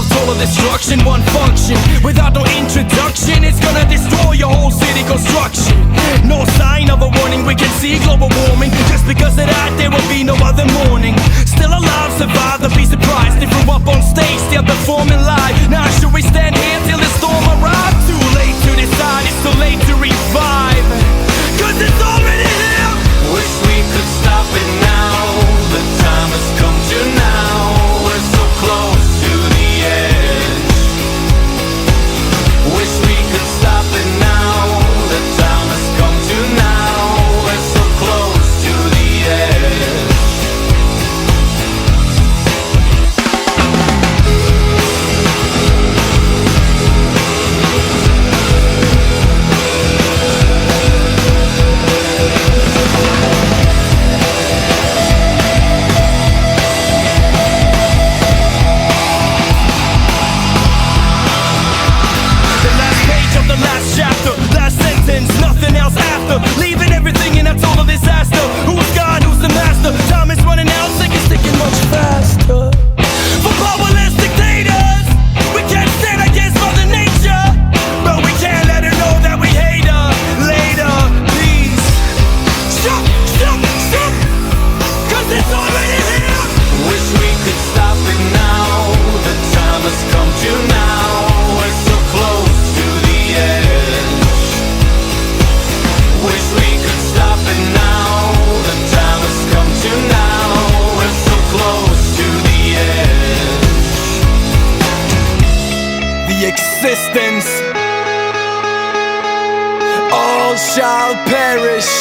miles total destruction, one function without no introduction. It's gonna destroy your whole city construction. No sign of a warning, we can see global warming. Just because of that there will be no other morning. Still alive, survive, don't be surprised. They grew up on stage, still performing live. Now should we stand here till the storm arrives? Too late to decide, it's too late to revive, 'cause it's already here. Wish we could stop it now. The time has come to now. We're so close to the edge. Wish we could stop it now. The time has come to now. We're so close to the edge. Last chapter, last sentence, nothing else after. Leaving everything in a total disaster. Who's God, who's the master? Time is running out, think it's ticking much faster. For powerless dictators, we can't stand against Mother Nature, but we can't let her know that we hate her. Later, please stop, 'cause it's already here. Wish we could stop it now. The time has come to now. We're so close to the edge. Wish we could stop it now. The time has come to now. We're so close to the edge. The existence, all shall perish.